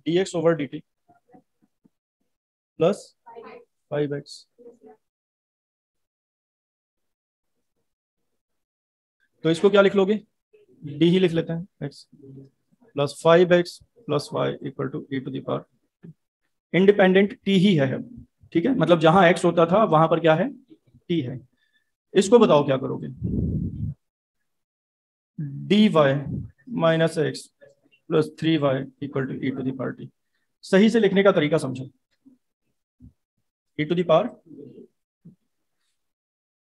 dx over dt plus 5x। तो इसको क्या लिख लोगे, d ही लिख लेते हैं, x plus 5x plus y equal to e to the power. Independent t ही है, ठीक है, मतलब जहां x होता था वहां पर क्या है, t है। इसको बताओ क्या करोगे, dy minus x plus 3y equal to e to the power t। सही से लिखने का तरीका समझो, e टू द पावर,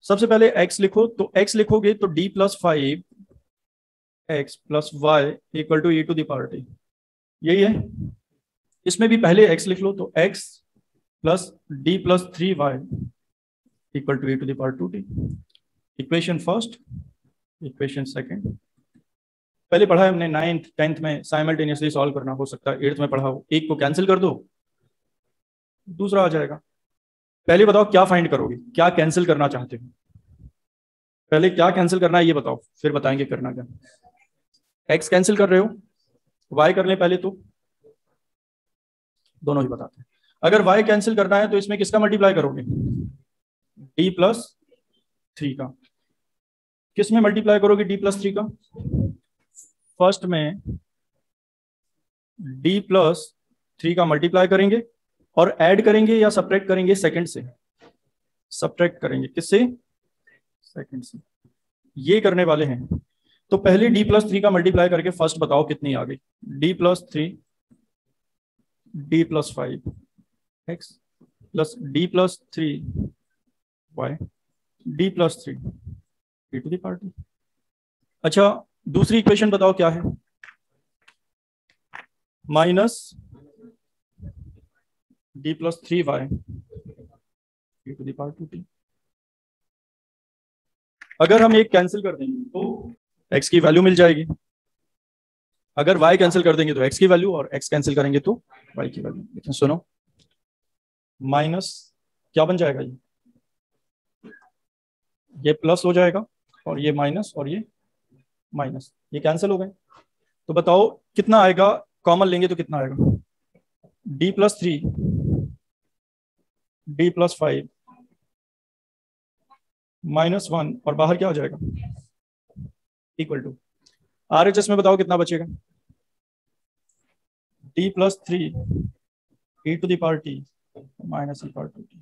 सबसे पहले x लिखो, तो x लिखोगे तो d plus 5x plus y equal to e to the power t, यही है। इसमें भी पहले x लिख लो, तो x plus d plus 3y equal to e to the power 2t। Equation first, equation second. पहले पढ़ा है हमने 9th 10th में, साइमल्टेनियसली सॉल्व करना, हो सकता है 8th में पढ़ा हो। एक को कैंसिल कर दो, दूसरा आ जाएगा। पहले बताओ क्या फाइंड करोगे, क्या कैंसिल करना चाहते हो, पहले क्या कैंसिल करना है ये बताओ, फिर बताएंगे करना क्या। x कैंसिल कर रहे हो, y कर ले पहले, तो दोनों ही बताते हैं। अगर y कैंसिल करना है तो इसमें किसका मल्टीप्लाई करोगे, d प्लस 3 का। किस में मल्टीप्लाई करोगे d प्लस 3 का, फर्स्ट में d प्लस 3 का मल्टीप्लाई करेंगे और ऐड करेंगे या सब्ट्रैक्ट करेंगे, सेकंड से सब्ट्रैक्ट करेंगे, किससे, सेकंड से। ये करने वाले हैं। तो पहले d प्लस 3 का मल्टीप्लाई करके फर्स्ट बताओ कितनी आ गई, d plus 3 d plus 5 x plus d plus 3 y d plus 3 e to the power t। अच्छा, दूसरी इक्वेशन बताओ क्या है, minus d plus 3y e to the power 2t। अगर हम एक कैंसिल कर देंगे तो x की वैल्यू मिल जाएगी, अगर y कैंसिल कर देंगे तो x की वैल्यू, और x कैंसिल करेंगे तो y की वैल्यू। लेकिन सुनो, माइनस क्या बन जाएगा, ये प्लस हो जाएगा, और ये माइनस, और ये माइनस, ये कैंसिल हो गए। तो बताओ कितना आएगा, कॉमन लेंगे तो कितना आएगा, d plus 3 d plus 5 minus 1, और बाहर क्या हो जाएगा, इक्वल टू RHS में बताओ कितना बचेगा, d plus 3 e to the power t minus e power 2t।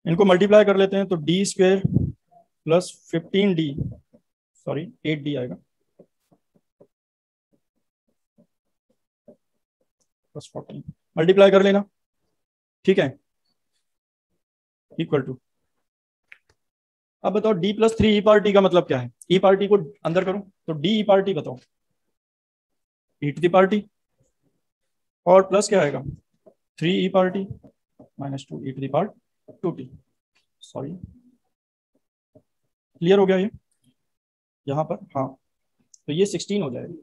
इनको मल्टीप्लाई कर लेते हैं तो d square plus 15d, sorry 8d आएगा, प्लस 14, मल्टीप्लाई कर लेना, ठीक है, इक्वल टू। अब बताओ d plus 3 e power t का मतलब क्या है, e पावर t को अंदर करो तो d e पावर t बताओ, e to the power t, और प्लस क्या आएगा 3 e power t minus 2 e to the power 2t। Sorry, clear हो गया ये यहाँ पर, हाँ। तो ये 16 हो जाएगा,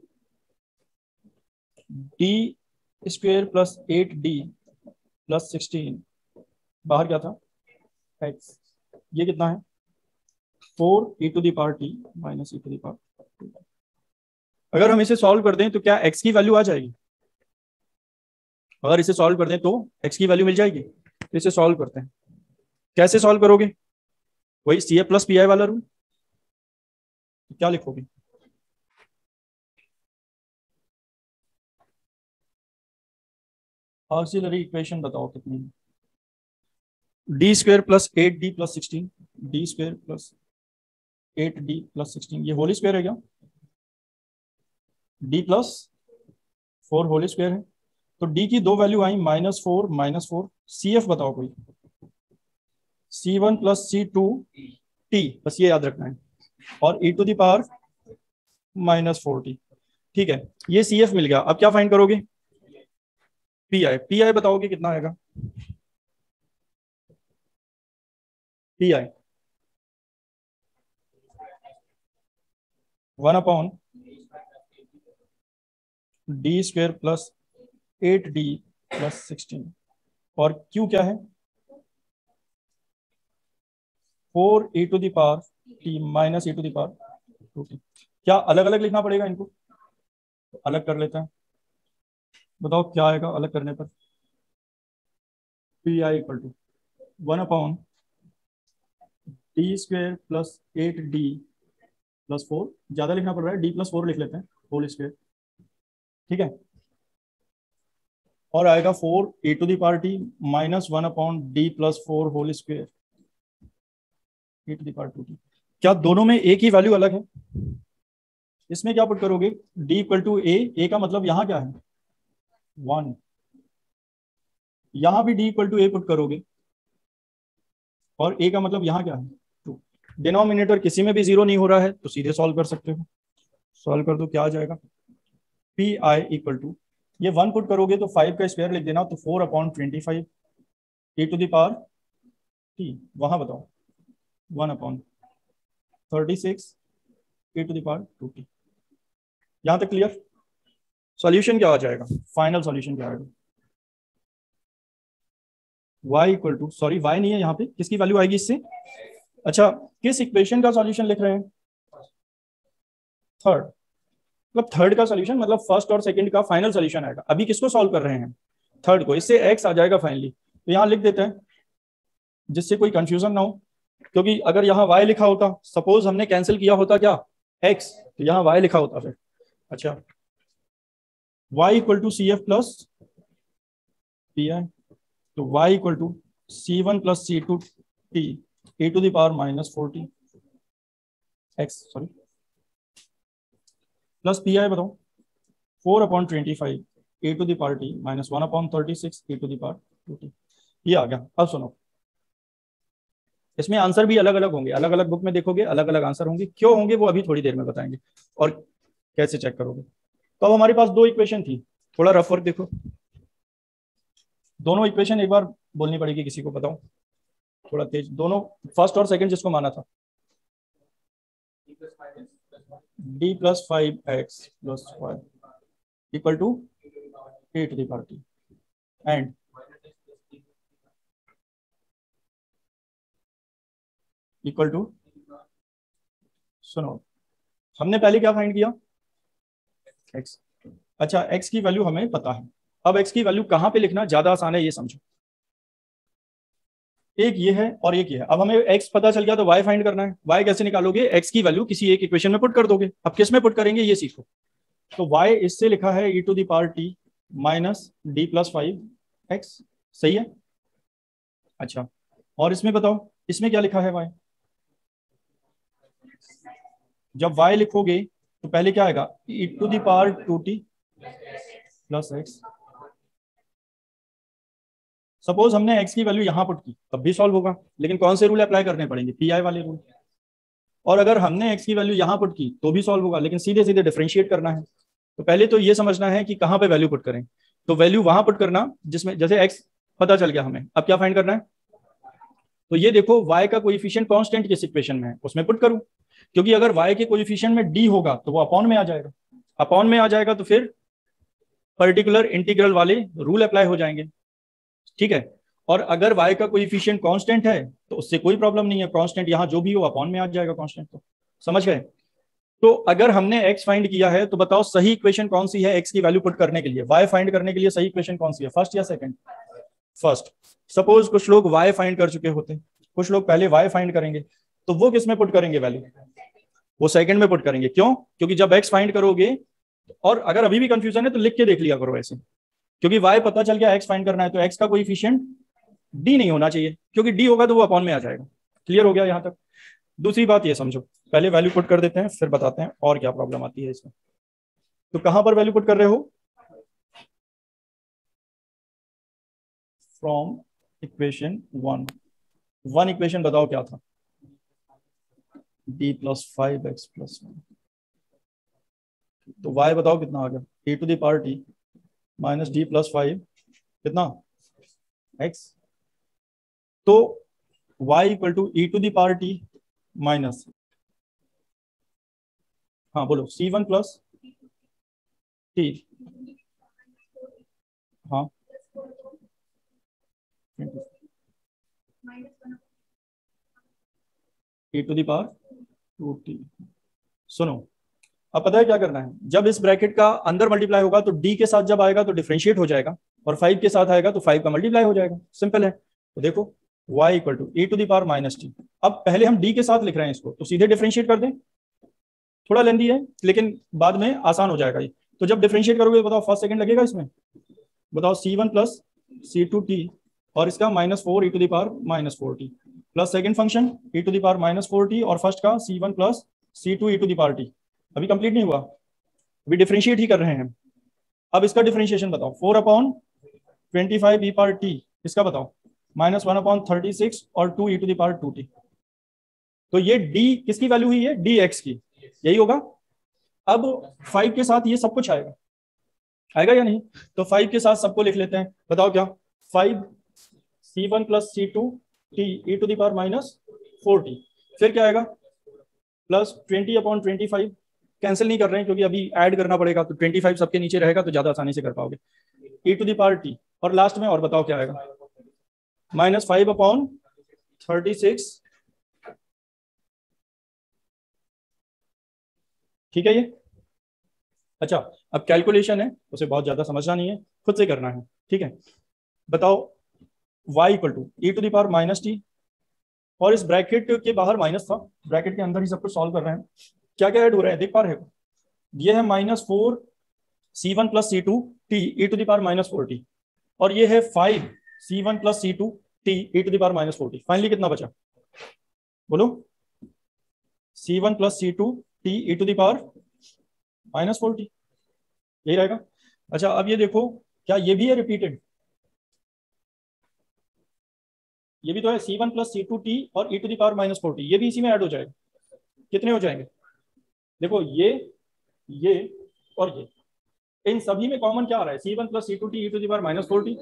d square plus 8d plus 16, बाहर क्या था x, ये कितना है 4 e to the power t minus e to the power 2। अगर हम इसे सॉल्व कर दें तो क्या x की वैल्यू आ जाएगी, अगर इसे सॉल्व कर दें तो x की वैल्यू मिल जाएगी। तो इसे सॉल्व करते हैं, कैसे सॉल्व करोगे, वही सी ए प्लस पी आई वाला रूल। क्या लिखोगे, ऑक्सिलरी इक्वेशन बताओ कितनी, D square plus 8d plus 16, D square plus 8d plus 16, ये होली स्क्वायर है क्या, d प्लस 4 होली स्क्वायर है। तो d की दो वैल्यू आई, -4 सी एफ बताओ कोई, C1 प्लस C2 t, बस ये याद रखना है, और e to the power -4t, ठीक है। ये सी एफ मिल गया, अब क्या फाइंड करोगे, पी आई बताओगे कितना आएगा, P I 1 D square plus 8d plus 16, और क्यू क्या है 4 e to the power t minus e to the power 2t। क्या अलग अलग लिखना पड़ेगा इनको, तो अलग कर लेते हैं, बताओ क्या आएगा अलग करने पर। P I equal to 1/d² plus 8d+4, ज्यादा लिखना पड़ रहा है, d+4 लिख लेते हैं, होल स्क्वायर। ठीक है। और आएगा 4 a⁻t -1/d+4 whole square a⁻2t। क्या दोनों में एक ही वैल्यू अलग है? इसमें क्या पुट करोगे? d इक्वल टू ए का मतलब यहाँ क्या है? 1। यहाँ भी d equal to A put करोगे, और a का मतलब यहाँ क्या है? 2। डिनोमिनेटर किसी में भी 0 नहीं हो रहा है, तो सीधे सॉल्व कर सकते हो। सॉल्व कर दो, क्या आ जाएगा? पी आई इक्वल टू, ये 1 पुट करोगे तो 5 का स्क्वायर लिख देना, तो 4/25 e⁻t। वहां बताओ 1/36 e⁻2t। यहां तक क्लियर? सॉल्यूशन क्या आ जाएगा? फाइनल सॉल्यूशन क्या आएगा? y equal to, sorry y नहीं है यहाँ पे, किसकी वैल्यू आएगी इससे? अच्छा, किस इक्वेशन का सॉल्यूशन लिख रहे हैं? थर्ड। मतलब थर्ड का सॉल्यूशन मतलब फर्स्ट और सेकंड का फाइनल सॉल्यूशन आएगा। अभी किसको सॉल्व कर रहे हैं? थर्ड को। इससे x आ जाएगा फाइनली, तो यहाँ लिख देते हैं जिससे कोई कंफ्यूजन ना हो। क्योंकि अगर यहाँ y लिखा होता, सपोज हमने कैंसिल किया होता क्या x, तो यहाँ y लिखा होता फिर। अच्छा, y equal to C F plus P I, तो y equal to C1 + C2t e⁻⁻40 x, sorry, plus P I बताओ 4/25 e⁻t -1/36 e⁻2t। ये आ गया। अब सुनो, इसमें आंसर भी अलग अलग होंगे, अलग अलग बुक में देखोगे अलग अलग आंसर होंगे, क्यों होंगे वो अभी थोड़ी देर में बताएंगे, और कैसे चेक करोगे। तो अब हमारे पास दो इक्वेशन थी, थोड़ा रफ वर्क देखो। दोनों इक्वेशन एक बार बोलनी पड़ेगी, किसी को बताओ थोड़ा तेज, दोनों फर्स्ट और सेकंड जिसको माना था। d+5x+5 equal to e⁻t and equal to, सुनो, हमने पहले क्या फाइंड किया? x। अच्छा, x की वैल्यू हमें पता है। अब x की वैल्यू कहां पे लिखना ज्यादा आसान है, ये समझो। एक ये है और एक ये है। अब हमें x पता चल गया, तो y फाइंड करना है। y कैसे निकालोगे? x की वैल्यू किसी एक इक्वेशन में पुट कर दोगे। अब किस में पुट करेंगे ये सीखो। तो y इससे लिखा है e⁻t -d+5x, सही है। अच्छा, और इसमें बताओ, इसमें क्या लिखा है y? जब y लिखोगे तो पहले क्या आएगा? e⁻2t + x। सपोज हमने x की वैल्यू यहां पुट की, तब भी सॉल्व होगा, लेकिन कौन से रूल अप्लाई करने पड़ेंगे? पी आई वाले रूल। और अगर हमने x की वैल्यू यहां पुट की तो भी सॉल्व होगा, लेकिन सीधे सीधे डिफरेंशिएट करना है। तो पहले तो ये समझना है कि कहां पे वैल्यू पुट करें। तो वैल्यू वहां पुट करना जिसमें, जैसे x पता चल गया हमें, अब क्या फाइंड करना है? तो ये देखो, y का कोएफिशिएंट कांस्टेंट किस इक्वेशन में है, उसमें पुट करूं। क्योंकि अगर y के कोएफिशिएंट में d होगा तो वो अपॉन में आ जाएगा। अपॉन में आ जाएगा तो फिर पर्टिकुलर इंटीग्रल वाले रूल अप्लाई हो जाएंगे। ठीक है। और अगर y का कोएफिशिएंट कांस्टेंट है तो उससे कोई प्रॉब्लम नहीं है, कांस्टेंट यहां जो भी हो अपॉन में आ जाएगा कांस्टेंट। तो समझ गए। तो अगर हमने x फाइंड किया है, तो बताओ सही इक्वेशन कौन सी है x की वैल्यू पुट करने के लिए, y फाइंड करने के लिए सही इक्वेशन कौन सी है, फर्स्ट या सेकंड? फर्स्ट। सपोज कुछ लोग y फाइंड कर चुके होते, कुछ लोग पहले y फाइंड करेंगे, तो वो किस में पुट करेंगे वैल्यू? वो सेकंड में पुट करेंगे। क्यों? क्योंकि जब x फाइंड करोगे, और अगर अभी भी कंफ्यूजन है तो लिख के देख लिया करो ऐसे, क्योंकि y पता चल गया x फाइंड करना है, तो x का कोएफिशिएंट d नहीं होना चाहिए, क्योंकि d होगा तो वो अपॉन में आ जाएगा। क्लियर हो गया यहां तक? दूसरी बात ये समझो, पहले वैल्यू पुट कर देते हैं फिर बताते हैं और क्या प्रॉब्लम आती है इसमें। तो कहां पर वैल्यू पुट कर रहे हो? From equation 1। वन इक्वेशन बताओ क्या था? d+5x+1। तो y बताओ कितना आ गया? e⁻t -d+5 कितना? x। तो y equal to e⁻t minus, हाँ बोलो, C1 + t, हाँ, e⁻2t। सुनो, अब पता है क्या करना है, जब इस ब्रैकेट का अंदर मल्टीप्लाई होगा तो डी के साथ जब आएगा तो डिफरेंशिएट हो जाएगा, और 5 के साथ आएगा तो 5 का मल्टीप्लाई हो जाएगा। सिंपल है। तो देखो y equal to e to the power minus T. अब पहले हम d के साथ लिख रहे हैं इसको, तो सीधे डिफरेंशिएट कर दें, थोड़ा लेंदी है लेकिन बाद में आसान हो जाएगा ये। तो जब डिफरेंशिएट करोगे बताओ फर्स्ट सेकंड लगेगा इसमें, बताओ c1 प्लस c2t और इसका -4 e to the power -4t plus second function e to the power -4t और फर्स्ट का c1 plus c2 e to the power t। अभी कंप्लीट नहीं हुआ, अभी डिफरेंशिएट ही कर रहे हैं। अब इसका डिफरेंशिएशन बताओ, 4/25 e पावर t, इसका बताओ -1/36 और 2 e to the power 2t। तो ये d किसकी वैल्यू हुई है, dx की, यही होगा। अब 5 के साथ ये सब कुछ आएगा, आएगा या नहीं? तो 5 के साथ सबको लिख लेते हैं, बताओ क्या, 5 c1 plus c2t e to the power -4t, फिर क्या आएगा प्लस 20/25, कैंसिल नहीं कर रहे हैं क्योंकि अभी ऐड करना पड़ेगा, तो 25 सबके नीचे रहेगा तो ज्यादा आसानी से कर पाओगे, e to the power t, और लास्ट में और बताओ क्या आएगा, -5/36। ठीक है ये। अच्छा, अब कैलकुलेशन है, उसे बहुत ज्यादा समझना नहीं है, खुद से करना है। ठीक है, बताओ y equal to e to the power -t, और इस ब्रैकेट के बाहर माइनस था, ब्रैकेट के अंदर ही सब कुछ सॉल्व कर रहे हैं। क्या क्या ऐड हो रहा है देख पा रहे हो, ये है -4 c1 plus c2t e to the power -4t, और ये है 5 c1 plus c2t e to the power -4t। Finally कितना बचा बोलो, c1 plus c2t e to the power -4t, यही रहेगा। अच्छा अब ये देखो, क्या ये भी है रिपीटेड, ये भी तो है c1 प्लस c2t और e to the power -4t, ये भी इसी में ऐड हो जाएगा। कितने हो जाएंगे देखो, ये और ये, इन सभी में कॉमन क्या आ रहा है, c1 plus c2t e to the power -4t।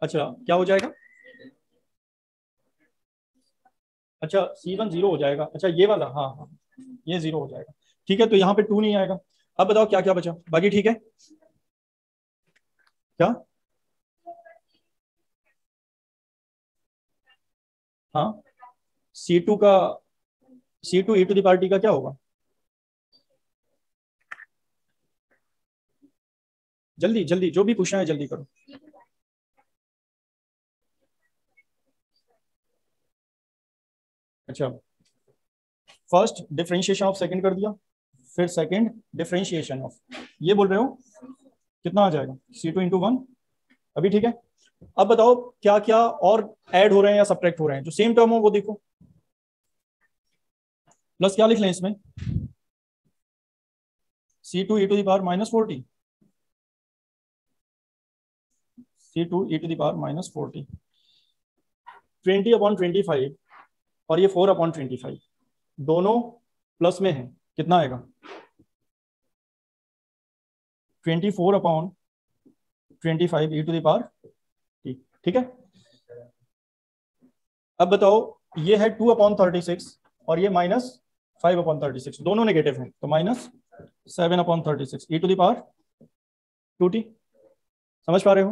अच्छा क्या हो जाएगा, अच्छा c1 0 हो जाएगा, अच्छा ये वाला, हाँ हाँ ये 0 हो जाएगा। ठीक है, तो यहाँ पे 2 नहीं आएगा। अब बताओ क्या क्या बचा, बाकी ठीक है क्या, हाँ c2 का, c2 e to the power t का क्या होगा, जल्दी जल्दी जो भी पूछना है जल्दी करो। अच्छा, फर्स्ट डिफरेंशिएशन ऑफ सेकंड कर दिया, फिर सेकंड डिफरेंशिएशन ऑफ, ये बोल रहे हो कितना आ जाएगा c2 इंटू 1। अभी ठीक है। अब बताओ क्या क्या और ऐड हो रहे हैं या सब्ट्रैक्ट हो रहे हैं, जो सेम टर्म हो वो देखो। प्लस क्या लिख लें इसमें, c2 e to the power -4t, c2 e to the power -4t, 20/25 और ये 4/25, दोनों प्लस में है, कितना आएगा 24/25 e to the power t। ठीक है। अब बताओ ये है 2/36 और ये -5/36, दोनों नेगेटिव हैं, तो -7/36 e to the power 2t। समझ पा रहे हो।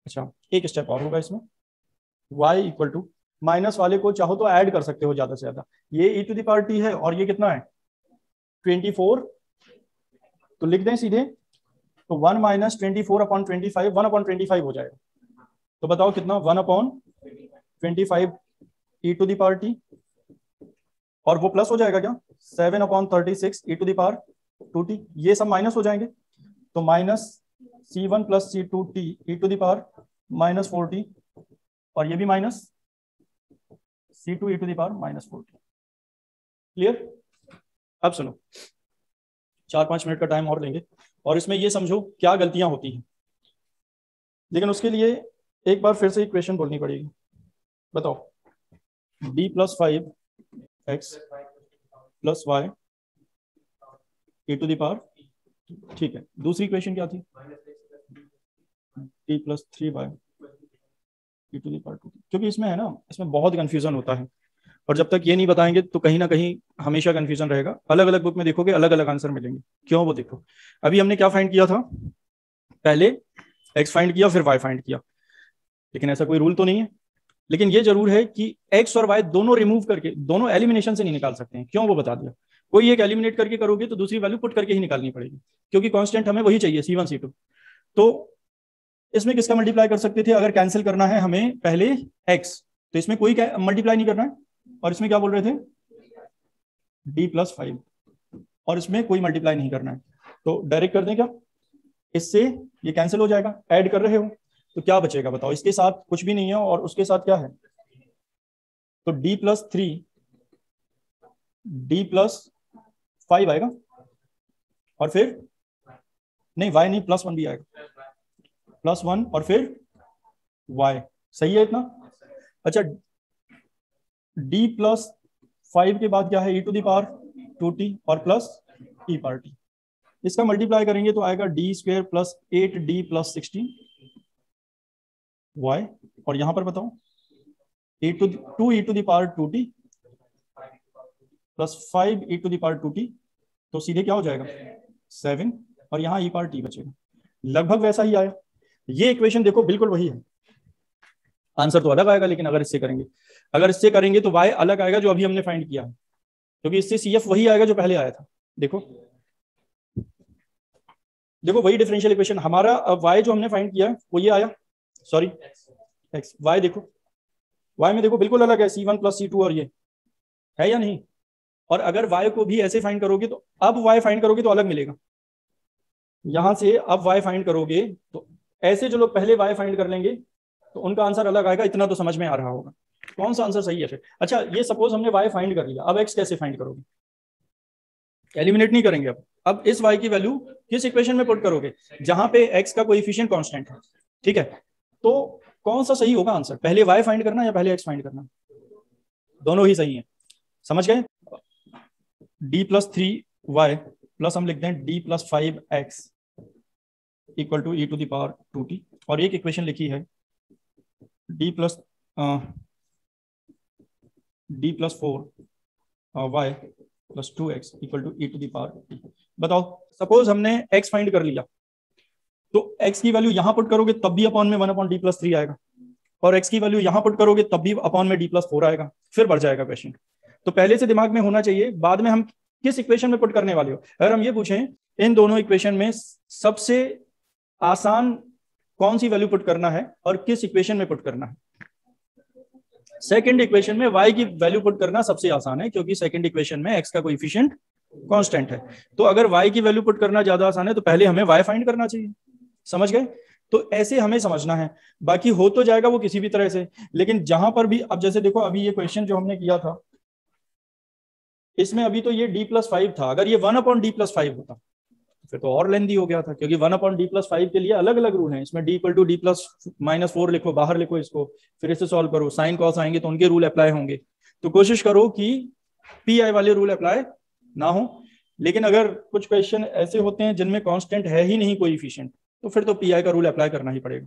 अच्छा एक स्टेप और होगा इसमें, y इक्वल टू, माइनस वाले को चाहो तो ऐड कर सकते हो ज्यादा से ज्यादा, ये e to the power t है और ये कितना है 24, तो लिख दें सीधे, तो 1 - 24/25 1/25 हो जाएगा। तो बताओ कितना, 1/25 e to the power t, और वो प्लस हो जाएगा क्या 7/36 e to the power 2t, ये सब माइनस हो जाएंगे, तो -c1 plus c2t e to the power -4t, और ये भी -c2 e to the power -4t। Clear. अब सुनो, 4-5 मिनट का टाइम और लेंगे, और इसमें ये समझो क्या गलतियां होती हैं, लेकिन उसके लिए एक बार फिर से इक्वेशन बोलनी पड़ेगी। बताओ d + 5x + y e to the power, ठीक है। दूसरी इक्वेशन क्या थी, d + 3y e to the power 2, क्योंकि इसमें है ना, इसमें बहुत कंफ्यूजन होता है, और जब तक ये नहीं बताएंगे तो कहीं ना कहीं हमेशा कंफ्यूजन रहेगा। अलग अलग बुक में देखोगे अलग अलग आंसर मिलेंगे, क्यों वो देखो। अभी हमने क्या फाइंड किया था, पहले x फाइंड किया फिर y फाइंड किया, लेकिन ऐसा कोई रूल तो नहीं है, लेकिन ये जरूर है कि एक्स और वाई दोनों रिमूव करके, दोनों एलिमिनेशन से नहीं निकाल सकते हैं। क्यों, वो बता दिया। कोई एक एलिमिनेट करके करोगे तो दूसरी वैल्यू पुट करके ही निकालनी पड़ेगी, क्योंकि कांस्टेंट हमें वही चाहिए, C1 C2। तो इसमें किसका मल्टीप्लाई कर सकते थे, अगर कैंसिल करना है हमें पहले एक्स, तो इसमें कोई मल्टीप्लाई नहीं करना है। और इसमें क्या बोल रहे थे, D+5, और इसमें कोई मल्टीप्लाई नहीं करना है। तो डायरेक्ट कर दें क्या, इससे ये कैंसिल हो जाएगा। ऐड कर रहे हो तो क्या बचेगा बताओ, इसके साथ कुछ भी नहीं है और उसके साथ क्या है, तो D+3 D+5 आएगा, और फिर नहीं y नहीं, +1 भी आएगा, +1 और फिर y। सही है इतना। अच्छा, D+5 के बाद क्या है, e⁻²t और प्लस e⁻t। इसका मल्टीप्लाई करेंगे तो आएगा D² + 8D+16 y। और यहां पर बताओ 2e⁻²t + 5e⁻²t, तो सीधे क्या हो जाएगा 7, और यहाँ e⁻t बचेगा। लगभग वैसा ही आया। ये इक्वेशन देखो बिल्कुल वही है, आंसर तो अलग आएगा, लेकिन अगर इससे करेंगे तो y अलग आएगा जो अभी हमने फाइंड किया, क्योंकि इससे CF वही आएगा जो पहले आया था। देखो वही डिफरेंशियल इक्वेशन हमारा। y जो हमने फाइंड किया वो ये आया, सॉरी x। y देखो, y में देखो बिल्कुल अलग है, C1 + C2, और ये है या नहीं। और अगर y को भी ऐसे फाइंड करोगे तो अब y फाइंड करोगे तो अलग मिलेगा। यहां से अब y फाइंड करोगे तो ऐसे जो लोग पहले y फाइंड कर लेंगे तो उनका आंसर अलग आएगा। इतना तो समझ में आ रहा होगा कौन सा आंसर सही है फिर। अच्छा, ये सपोज हमने y फाइंड कर लिया, अब x कैसे फाइंड करोगे, एलिमिनेट नहीं करेंगे। अब इस y की वैल्यू किस इक्वेशन में पुट करोगे, जहां पे x का कोएफिशिएंट कांस्टेंट है। ठीक है, तो कौन सा सही होगा आंसर, पहले y फाइंड करना या पहले x फाइंड करना, दोनों ही सही है। समझ गए। D+3y प्लस हम लिखते हैं D+5x = e⁻²t, और एक इक्वेशन लिखी है D+4y + 2x = e⁻t। बताओ, सपोज हमने x फाइंड कर लिया, तो x की वैल्यू यहां पुट करोगे तब भी अपॉन में 1/D+3 आएगा, और x की वैल्यू यहां पुट करोगे तब भी अपॉन में D+4 आएगा, फिर बढ़ जाएगा क्वेश्चन। तो पहले से दिमाग में होना चाहिए बाद में हम किस इक्वेशन में पुट करने वाले हो। अगर हम ये पूछें इन दोनों इक्वेशन में सबसे आसान कौन सी वैल्यू पुट करना है और किस इक्वेशन में पुट करना है, सेकंड इक्वेशन में y की वैल्यू पुट करना सबसे आसान है, क्योंकि सेकंड इक्वेशन में x का कोएफिशिएंट कांस्टेंट है। तो अगर y की वैल्यू पुट करना ज्यादा आसान है तो पहले हमें y फाइंड करना चाहिए। समझ गए। तो ऐसे हमें समझना है, बाकी हो तो जाएगा वो किसी भी तरह से। लेकिन जहां पर भी, अब जैसे देखो अभी ये क्वेश्चन जो हमने किया था इसमें अभी तो ये D+5 था, अगर ये 1/D+5 होता फिर तो और लेंदी हो गया था, क्योंकि 1/D+5 के लिए अलग अलग रूल हैं। इसमें D = D+-4 लिखो, बाहर लिखो इसको, फिर इसे सॉल्व करो, साइन कॉस आएंगे तो उनके रूल अप्लाई होंगे। तो कोशिश करो कि PI वाले रूल अप्लाई ना हो। लेकिन अगर कुछ क्वेश्चन ऐसे होते हैं जिनमें कांस्टेंट है ही नहीं कोएफिशिएंट, तो फिर तो PI का रूल अप्लाई करना ही पड़ेगा।